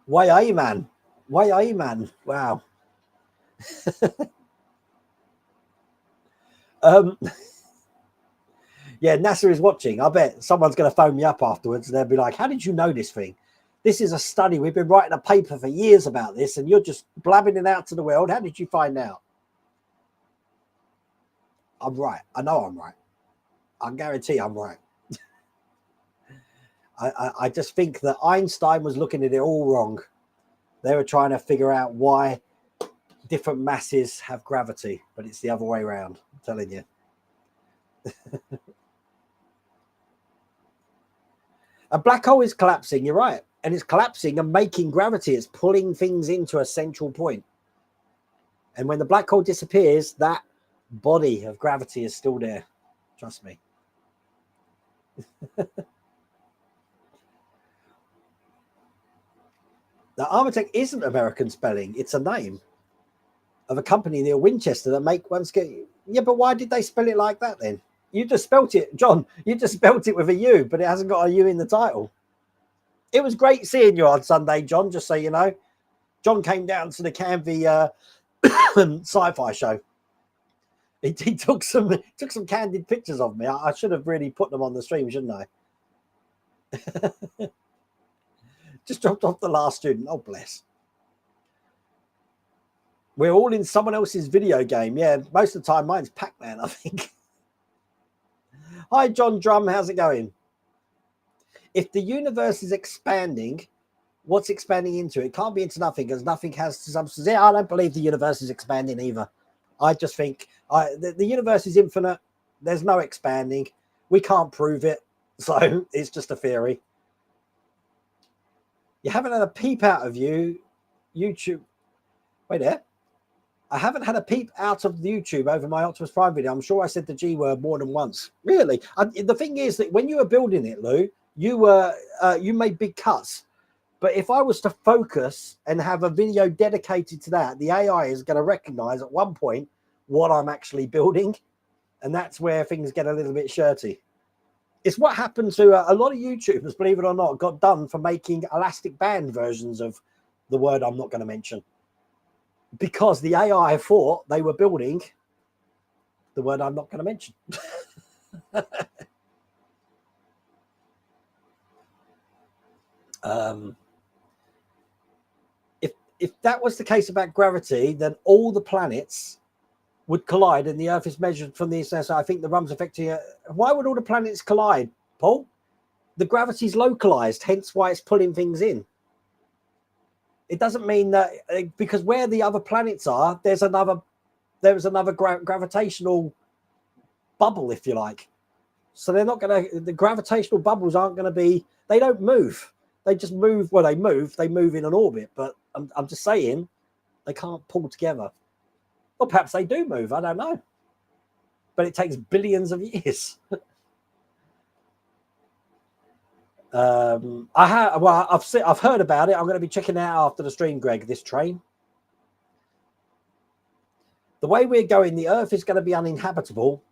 Why, man? Why, man? Wow. Yeah, NASA is watching. I bet someone's going to phone me up afterwards and they'll be like, how did you know this thing? This is a study. We've been writing a paper for years about this and you're just blabbing it out to the world. How did you find out? I'm right. I know I'm right. I guarantee I'm right. I just think that Einstein was looking at it all wrong. They were trying to figure out why different masses have gravity, but it's the other way around. I'm telling you. A black hole is collapsing. You're right. And it's collapsing and making gravity. It's pulling things into a central point. And when the black hole disappears, that body of gravity is still there. Trust me. Now, Armatech isn't American spelling. It's a name of a company near Winchester that make ones get... Yeah, but why did they spell it like that then? You just spelt it, John. You just spelt it with a U, but it hasn't got a U in the title. It was great seeing you on Sunday, John, just so you know. John came down to the Canvey sci-fi show. He took some candid pictures of me. I should have really put them on the stream, shouldn't I? Just dropped off the last student. Oh, bless. We're all in someone else's video game. Yeah, most of the time mine's Pac-Man, I think. Hi, John Drum. How's it going? If the universe is expanding, what's expanding into? It can't be into nothing because nothing has substance. Yeah, I don't believe the universe is expanding either. I just think the universe is infinite. There's no expanding. We can't prove it. So it's just a theory. You haven't had a peep out of YouTube. Wait there. I haven't had a peep out of YouTube over my Optimus Prime video. I'm sure I said the G word more than once. Really? The thing is that when you were building it, Lou, you made big cuts. But if I was to focus and have a video dedicated to that, the AI is going to recognize at one point what I'm actually building. And that's where things get a little bit shirty. It's what happened to a lot of YouTubers, believe it or not, got done for making elastic band versions of the word I'm not going to mention. Because the AI thought they were building the word I'm not going to mention. If that was the case about gravity, then all the planets would collide, and the Earth is measured from the so I think the rum's affecting it. Why would all the planets collide, Paul? The gravity's localized, hence why it's pulling things in. It doesn't mean that because where the other planets are, there's another gravitational bubble, if you like. So they're not going to. The gravitational bubbles aren't going to be. They don't move. They just move. Well, they move. They move in an orbit. But I'm just saying, they can't pull together. Or perhaps they do move. I don't know. But it takes billions of years. I've heard about it. I'm going to be checking it out after the stream, Greg. This train. The way we're going, the Earth is going to be uninhabitable.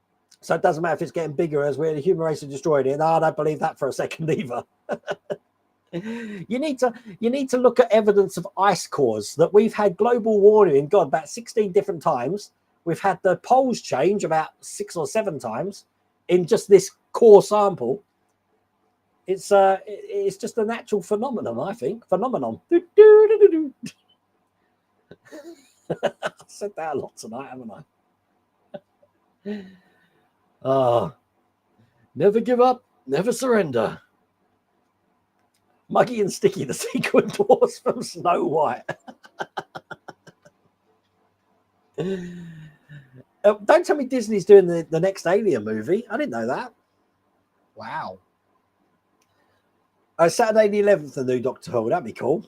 So it doesn't matter if it's getting bigger as we're the human race are destroying it. No, I don't believe that for a second either. You need to look at evidence of ice cores, that we've had global warming, God, about 16 different times. We've had the poles change about 6 or 7 times in just this core sample. It's just a natural phenomenon, I think. Phenomenon. I've said that a lot tonight, haven't I? Oh, never give up, never surrender. Muggy and Sticky, the sequin dwarfs from Snow White. Don't tell me Disney's doing the next Alien movie. I didn't know that. Wow. Saturday the 11th, the new Doctor Who. That'd be cool.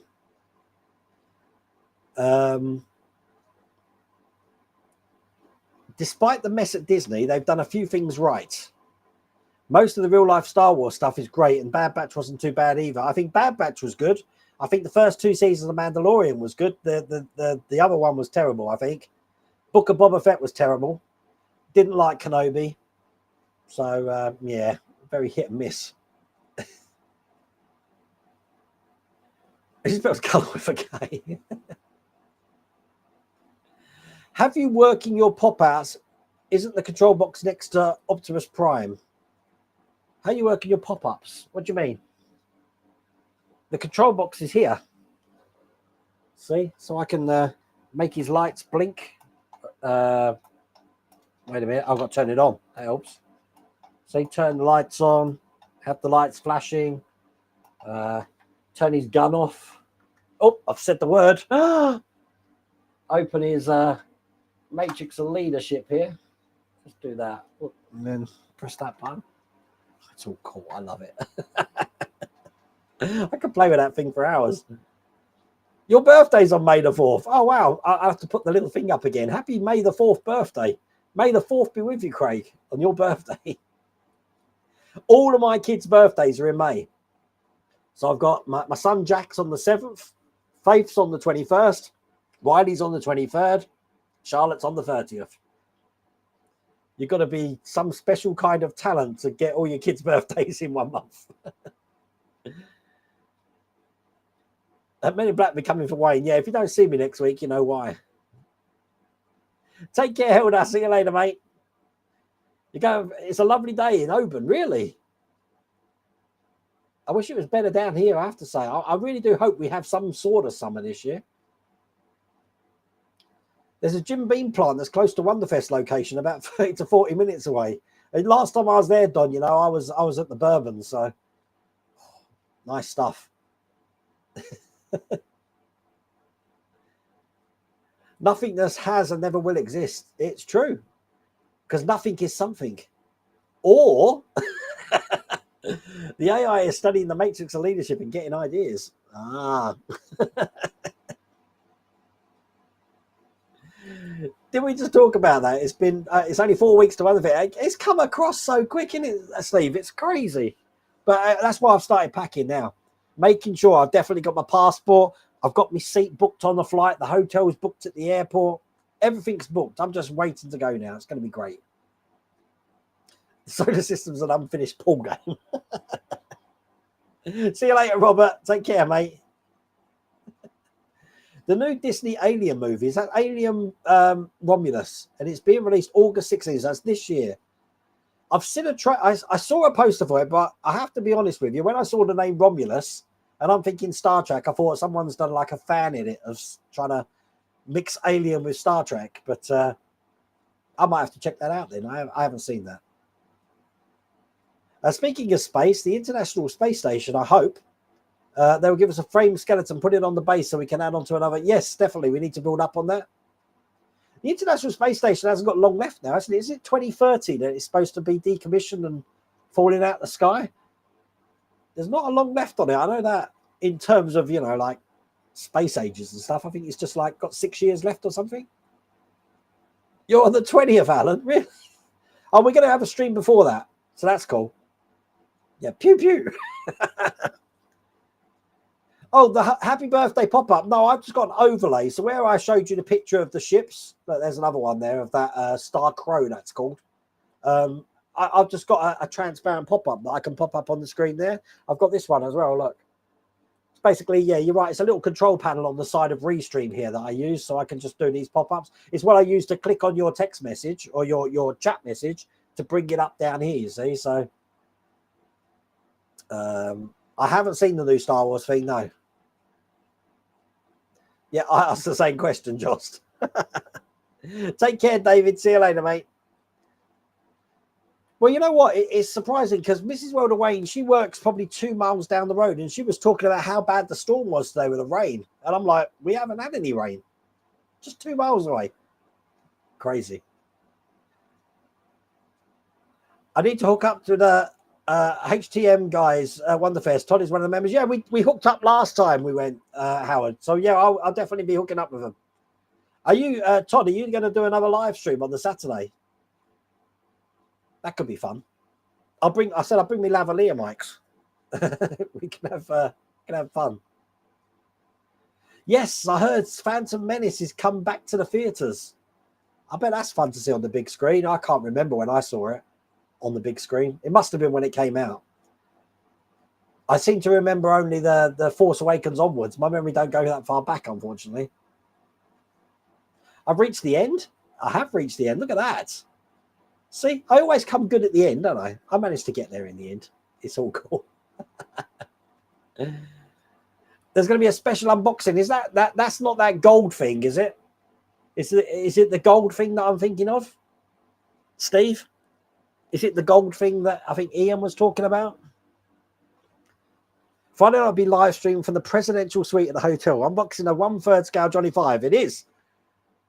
Despite the mess at Disney, they've done a few things right. Most of the real-life Star Wars stuff is great, and Bad Batch wasn't too bad either. I think Bad Batch was good. I think the first 2 seasons of Mandalorian was good. The other one was terrible, I think. Book of Boba Fett was terrible. Didn't like Kenobi. So, yeah, very hit and miss. It spells colour with a K. Have you working your pop-outs? Isn't the control box next to Optimus Prime? How are you working your pop-ups? What do you mean? The control box is here. See? So I can make his lights blink. Wait a minute. I've got to turn it on. That helps. See? Turn the lights on. Have the lights flashing. Turn his gun off. Oh, I've said the word. Open his matrix of leadership here. Let's do that. And then press that button. It's all cool. I love it. I could play with that thing for hours. Your birthday's on May the 4th. Oh, wow. I have to put the little thing up again. Happy May the 4th birthday. May the 4th be with you, Craig, on your birthday. All of my kids' birthdays are in May. So I've got my son Jack's on the 7th. Faith's on the 21st. Wiley's on the 23rd. Charlotte's on the 30th. You've got to be some special kind of talent to get all your kids' birthdays in 1 month. Men in Black be coming for Wayne. Yeah, if you don't see me next week, you know why. Take care, Hilda. See you later, mate. You go. It's a lovely day in Oban, really. I wish it was better down here, I have to say. I really do hope we have some sort of summer this year. There's a Jim Beam plant that's close to Wonderfest location, about 30 to 40 minutes away. And last time I was there, Don, you know, I was at the Bourbon, so nice stuff. Nothingness has and never will exist. It's true, because nothing is something. Or the AI is studying the matrix of leadership and getting ideas. Did we just talk about that? It's been it's only 4 weeks to Wonderfest. It's come across so quick, isn't it, Steve? It's crazy. But that's why I've started packing now, making sure I've definitely got my passport. I've got my seat booked on the flight. The hotel's booked at the airport. Everything's booked. I'm just waiting to go now. It's going to be great. The solar system's an unfinished pool game. See you later, Robert. Take care, mate. The new Disney Alien movie is that Alien Romulus, and it's being released August 16th. So that's this year. I've seen I saw a poster for it, but I have to be honest with you. When I saw the name Romulus, and I'm thinking Star Trek, I thought someone's done like a fan in it of trying to mix Alien with Star Trek. But I might have to check that out then. I haven't seen that. Speaking of space, the International Space Station, I hope they will give us a frame skeleton, put it on the base so we can add on to another. Yes, definitely. We need to build up on that. The International Space Station hasn't got long left now, hasn't it? Is it 2030 that it's supposed to be decommissioned and falling out the sky? There's not a long left on it. I know that in terms of, you know, like space ages and stuff. I think it's just like got 6 years left or something. You're on the 20th, Alan. Really? Oh, we're going to have a stream before that. So that's cool. Yeah, pew, pew. Oh, the happy birthday pop-up. No, I've just got an overlay. So where I showed you the picture of the ships, there's another one there of that Star Crow, that's called. I've just got a transparent pop-up that I can pop up on the screen there. I've got this one as well, look. It's basically, yeah, you're right. It's a little control panel on the side of Restream here that I use, so I can just do these pop-ups. It's what I use to click on your text message or your chat message to bring it up down here, you see. So I haven't seen the new Star Wars thing, no. Yeah, I asked the same question, Jost. Take care, David. See you later, mate. Well, you know what? It's surprising because Mrs. Welder Wayne, she works probably 2 miles down the road, and she was talking about how bad the storm was today with the rain. And I'm like, we haven't had any rain. Just 2 miles away. Crazy. I need to hook up to the HTM guys, Wonderfest. Todd is one of the members. Yeah, we hooked up last time we went, Howard. So yeah, I'll definitely be hooking up with them. Are you, Todd? Are you going to do another live stream on the Saturday? That could be fun. I'll bring me lavalier mics. We can have fun. Yes, I heard Phantom Menace has come back to the theaters. I bet that's fun to see on the big screen. I can't remember when I saw it on the big screen. It must have been when it came out. I seem to remember only the Force Awakens onwards. My memory don't go that far back, unfortunately. I've reached the end. I have reached the end. Look at that. See, I always come good at the end, don't I? I managed to get there in the end. It's all cool. There's going to be a special unboxing. Is that's not that gold thing, is it? Is it the gold thing that I'm thinking of? Steve? Is it the gold thing that I think Ian was talking about? Friday I'll be live streaming from the presidential suite at the hotel, unboxing a 1/3 scale Johnny 5. It is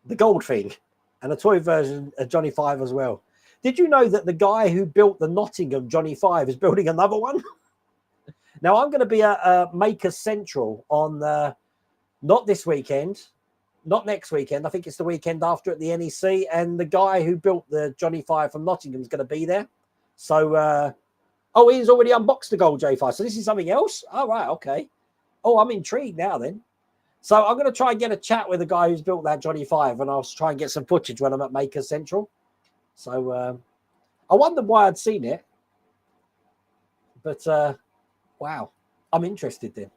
the gold thing and a toy version of Johnny 5 as well. Did you know that the guy who built the Nottingham Johnny 5 is building another one? Now, I'm going to be at Maker Central on not this weekend, not next weekend. I think it's the weekend after at the NEC. And the guy who built the Johnny 5 from Nottingham is going to be there. So, oh, he's already unboxed the gold J5. So this is something else? Oh, right, okay. Oh, I'm intrigued now then. So I'm going to try and get a chat with the guy who's built that Johnny 5, and I'll try and get some footage when I'm at Maker Central. So I wondered why I'd seen it. But, wow, I'm interested then.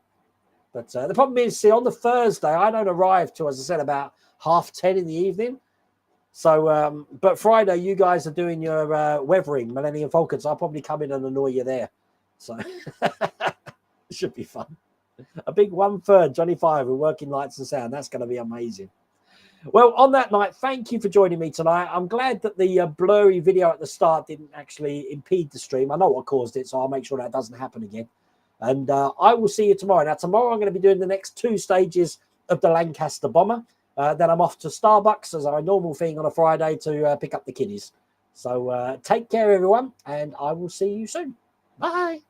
But the problem is, see, on the Thursday, I don't arrive till, as I said, about 10:30 in the evening. So, but Friday, you guys are doing your weathering, Millennium Falcon, so I'll probably come in and annoy you there. So it should be fun. A big 1/3 Johnny 5 with working lights and sound. That's going to be amazing. Well, on that night, thank you for joining me tonight. I'm glad that the blurry video at the start didn't actually impede the stream. I know what caused it, so I'll make sure that doesn't happen again. And I will see you tomorrow. Now, tomorrow I'm going to be doing the next 2 stages of the Lancaster Bomber. Then I'm off to Starbucks as our normal thing on a Friday to pick up the kiddies. So take care, everyone, and I will see you soon. Bye.